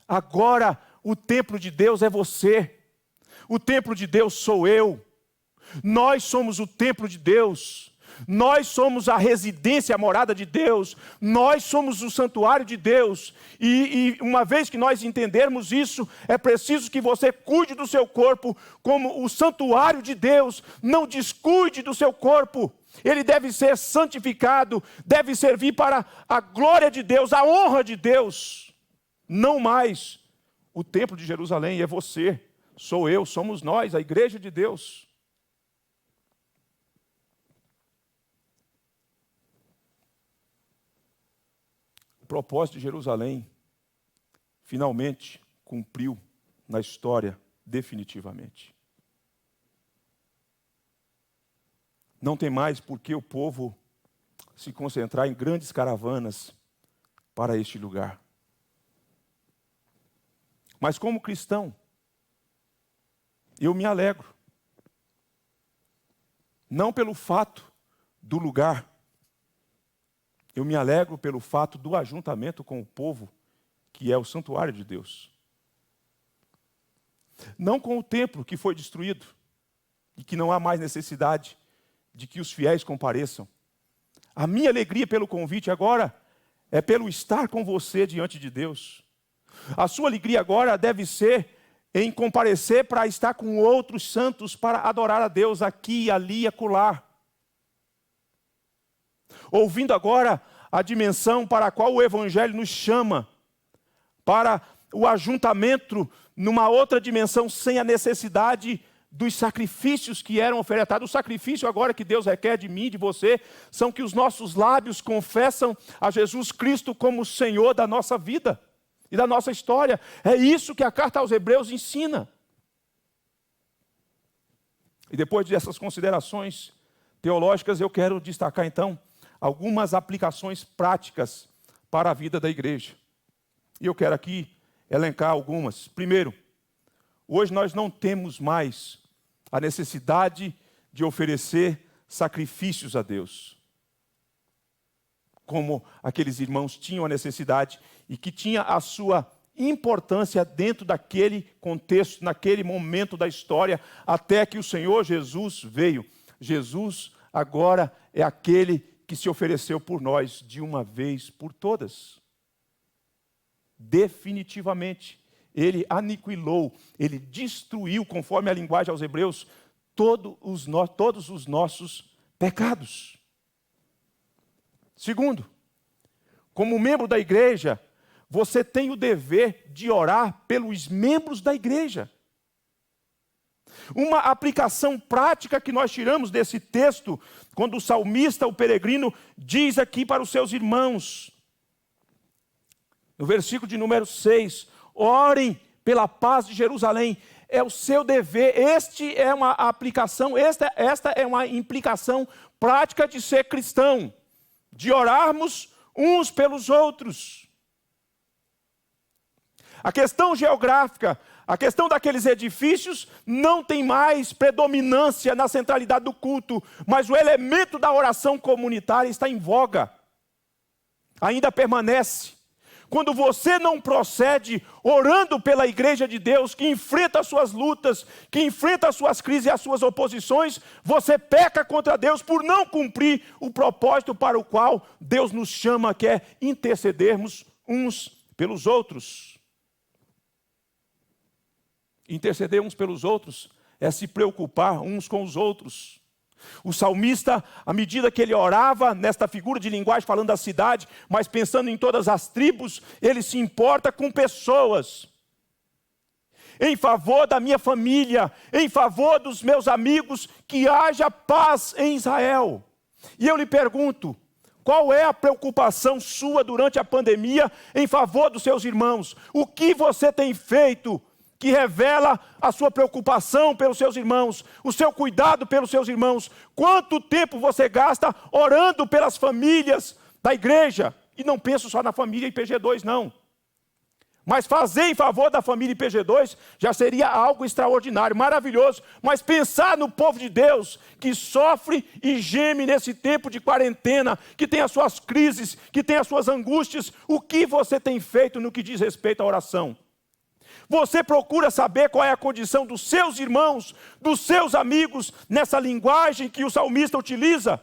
agora o templo de Deus é você. O templo de Deus sou eu. Nós somos o templo de Deus. Nós somos a residência, a morada de Deus. Nós somos o santuário de Deus. E uma vez que nós entendermos isso, é preciso que você cuide do seu corpo como o santuário de Deus. Não descuide do seu corpo. Ele deve ser santificado, deve servir para a glória de Deus, a honra de Deus. Não mais o templo de Jerusalém, é você. Sou eu, somos nós, a igreja de Deus. O propósito de Jerusalém finalmente cumpriu na história definitivamente. Não tem mais por que o povo se concentrar em grandes caravanas para este lugar. Mas como cristão, eu me alegro. Não pelo fato do lugar. Eu me alegro pelo fato do ajuntamento com o povo, que é o santuário de Deus. Não com o templo que foi destruído e que não há mais necessidade de que os fiéis compareçam. A minha alegria pelo convite agora é pelo estar com você diante de Deus. A sua alegria agora deve ser em comparecer para estar com outros santos, para adorar a Deus aqui, ali e acolá. Ouvindo agora a dimensão para a qual o Evangelho nos chama, para o ajuntamento numa outra dimensão, sem a necessidade dos sacrifícios que eram ofertados. O sacrifício agora que Deus requer de mim e de você, são que os nossos lábios confessam a Jesus Cristo como Senhor da nossa vida e da nossa história. É isso que a carta aos Hebreus ensina. E depois dessas considerações teológicas, eu quero destacar então algumas aplicações práticas para a vida da igreja. E eu quero aqui elencar algumas. Primeiro, hoje nós não temos mais a necessidade de oferecer sacrifícios a Deus, como aqueles irmãos tinham a necessidade e que tinha a sua importância dentro daquele contexto, naquele momento da história, até que o Senhor Jesus veio. Jesus agora é aquele que se ofereceu por nós de uma vez por todas. Definitivamente. Ele aniquilou, ele destruiu, conforme a linguagem aos Hebreus, todos os nossos pecados. Segundo, como membro da igreja, você tem o dever de orar pelos membros da igreja. Uma aplicação prática que nós tiramos desse texto, quando o salmista, o peregrino, diz aqui para os seus irmãos, no versículo de número 6, orem pela paz de Jerusalém. É o seu dever. Esta é uma aplicação, esta é uma implicação prática de ser cristão, de orarmos uns pelos outros. A questão geográfica, a questão daqueles edifícios não tem mais predominância na centralidade do culto, mas o elemento da oração comunitária está em voga, ainda permanece. Quando você não procede orando pela igreja de Deus, que enfrenta as suas lutas, que enfrenta as suas crises e as suas oposições, você peca contra Deus por não cumprir o propósito para o qual Deus nos chama, que é intercedermos uns pelos outros. Interceder uns pelos outros é se preocupar uns com os outros. O salmista, à medida que ele orava, nesta figura de linguagem falando da cidade, mas pensando em todas as tribos, ele se importa com pessoas. Em favor da minha família, em favor dos meus amigos, que haja paz em Israel. E eu lhe pergunto, qual é a preocupação sua durante a pandemia em favor dos seus irmãos? O que você tem feito que revela a sua preocupação pelos seus irmãos, o seu cuidado pelos seus irmãos? Quanto tempo você gasta orando pelas famílias da igreja? E não penso só na família IPG2, não. Mas fazer em favor da família IPG2 já seria algo extraordinário, maravilhoso. Mas pensar no povo de Deus que sofre e geme nesse tempo de quarentena, que tem as suas crises, que tem as suas angústias, o que você tem feito no que diz respeito à oração? Você procura saber qual é a condição dos seus irmãos, dos seus amigos, nessa linguagem que o salmista utiliza?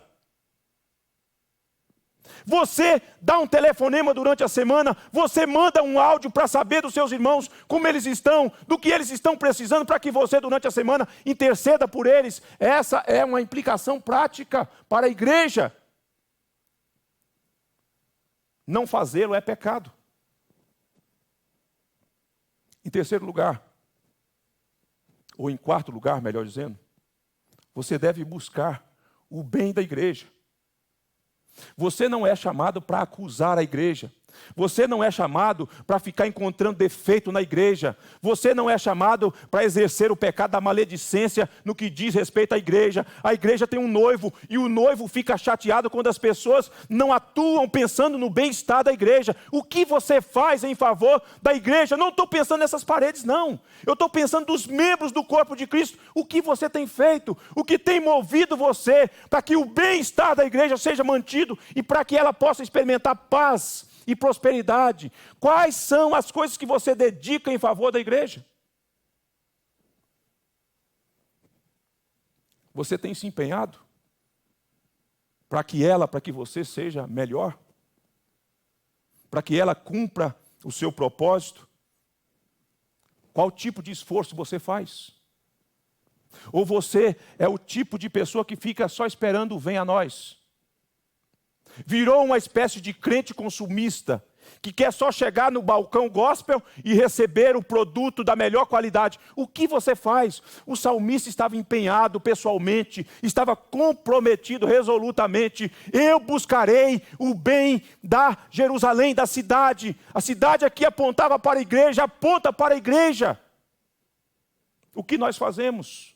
Você dá um telefonema durante a semana, você manda um áudio para saber dos seus irmãos, como eles estão, do que eles estão precisando, para que você durante a semana interceda por eles. Essa é uma implicação prática para a igreja. Não fazê-lo é pecado. Em terceiro lugar, ou em quarto lugar, melhor dizendo, você deve buscar o bem da igreja. Você não é chamado para acusar a igreja. Você não é chamado para ficar encontrando defeito na igreja. Você não é chamado para exercer o pecado da maledicência no que diz respeito à igreja. A igreja tem um noivo e o noivo fica chateado quando as pessoas não atuam pensando no bem-estar da igreja. O que você faz em favor da igreja? Não estou pensando nessas paredes, não. Eu estou pensando dos membros do corpo de Cristo. O que você tem feito? O que tem movido você para que o bem-estar da igreja seja mantido e para que ela possa experimentar paz e prosperidade? Quais são as coisas que você dedica em favor da igreja? Você tem se empenhado para que você seja melhor? Para que ela cumpra o seu propósito? Qual tipo de esforço você faz? Ou você é o tipo de pessoa que fica só esperando o venha a nós? Virou uma espécie de crente consumista, que quer só chegar no balcão gospel e receber o produto da melhor qualidade. O que você faz? O salmista estava empenhado pessoalmente, estava comprometido resolutamente. Eu buscarei o bem da Jerusalém, da cidade. A cidade aqui apontava para a igreja, aponta para a igreja. O que nós fazemos?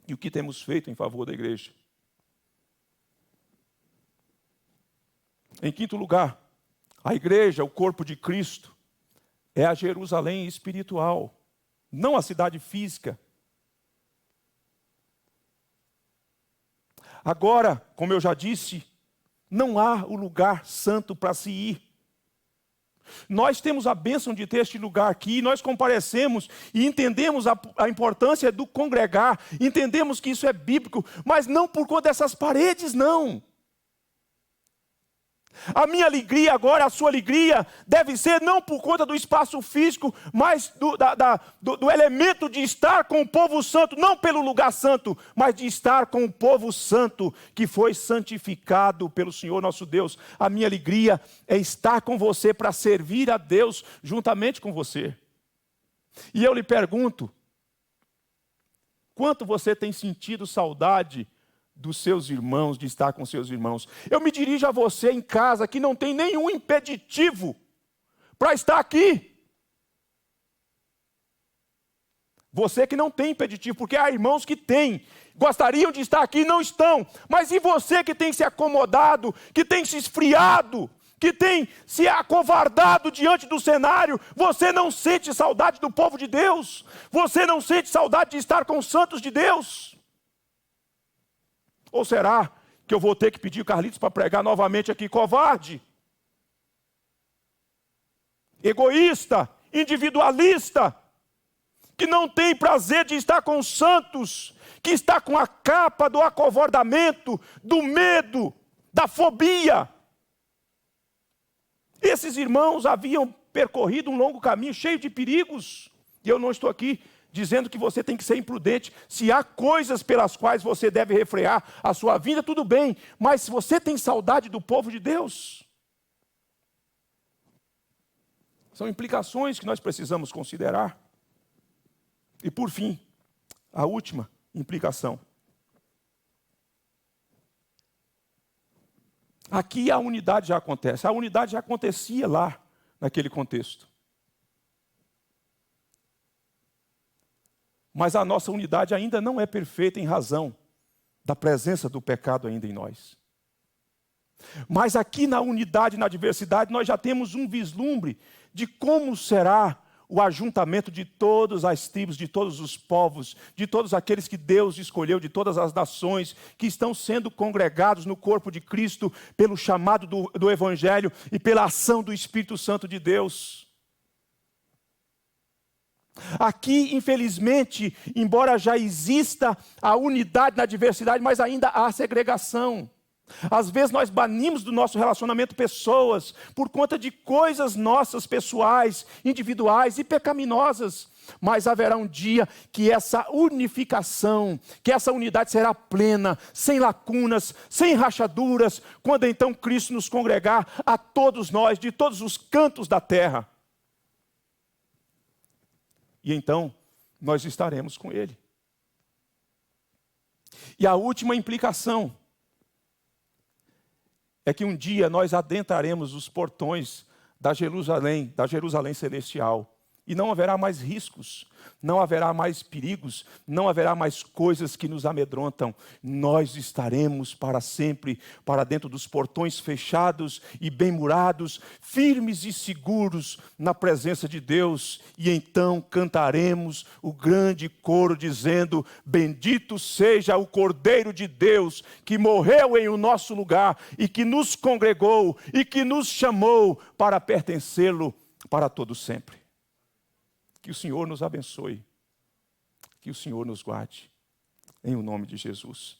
E o que temos feito em favor da igreja? Em quinto lugar, a igreja, o corpo de Cristo, é a Jerusalém espiritual, não a cidade física. Agora, como eu já disse, não há o lugar santo para se ir. Nós temos a bênção de ter este lugar aqui, nós comparecemos e entendemos a importância do congregar, entendemos que isso é bíblico, mas não por conta dessas paredes, não. A minha alegria agora, a sua alegria, deve ser não por conta do espaço físico, mas do elemento de estar com o povo santo, não pelo lugar santo, mas de estar com o povo santo, que foi santificado pelo Senhor nosso Deus. A minha alegria é estar com você para servir a Deus juntamente com você. E eu lhe pergunto, quanto você tem sentido saudade dos seus irmãos, de estar com seus irmãos? Eu me dirijo a você em casa que não tem nenhum impeditivo para estar aqui. Você que não tem impeditivo, porque há irmãos que têm, gostariam de estar aqui e não estão. Mas e você que tem se acomodado, que tem se esfriado, que tem se acovardado diante do cenário? Você não sente saudade do povo de Deus? Você não sente saudade de estar com os santos de Deus? Ou será que eu vou ter que pedir o Carlitos para pregar novamente aqui? Covarde, egoísta, individualista, que não tem prazer de estar com os santos, que está com a capa do acovardamento, do medo, da fobia. Esses irmãos haviam percorrido um longo caminho cheio de perigos, e eu não estou aqui dizendo que você tem que ser imprudente. Se há coisas pelas quais você deve refrear a sua vida, tudo bem. Mas se você tem saudade do povo de Deus, são implicações que nós precisamos considerar. E por fim, a última implicação. Aqui a unidade já acontece. A unidade já acontecia lá, naquele contexto. Mas a nossa unidade ainda não é perfeita em razão da presença do pecado ainda em nós. Mas aqui na unidade, na diversidade, nós já temos um vislumbre de como será o ajuntamento de todas as tribos, de todos os povos, de todos aqueles que Deus escolheu, de todas as nações, que estão sendo congregados no corpo de Cristo, pelo chamado do Evangelho e pela ação do Espírito Santo de Deus. Aqui, infelizmente, embora já exista a unidade na diversidade, mas ainda há segregação. Às vezes nós banimos do nosso relacionamento pessoas por conta de coisas nossas, pessoais, individuais e pecaminosas. Mas haverá um dia que essa unificação, que essa unidade será plena, sem lacunas, sem rachaduras, quando então Cristo nos congregar a todos nós, de todos os cantos da terra. E então, nós estaremos com Ele. E a última implicação é que um dia nós adentraremos os portões da Jerusalém celestial. E não haverá mais riscos, não haverá mais perigos, não haverá mais coisas que nos amedrontam. Nós estaremos para sempre, para dentro dos portões fechados e bem murados, firmes e seguros na presença de Deus. E então cantaremos o grande coro dizendo: bendito seja o Cordeiro de Deus, que morreu em o nosso lugar e que nos congregou e que nos chamou para pertencê-lo para todo sempre. Que o Senhor nos abençoe, que o Senhor nos guarde, em o nome de Jesus.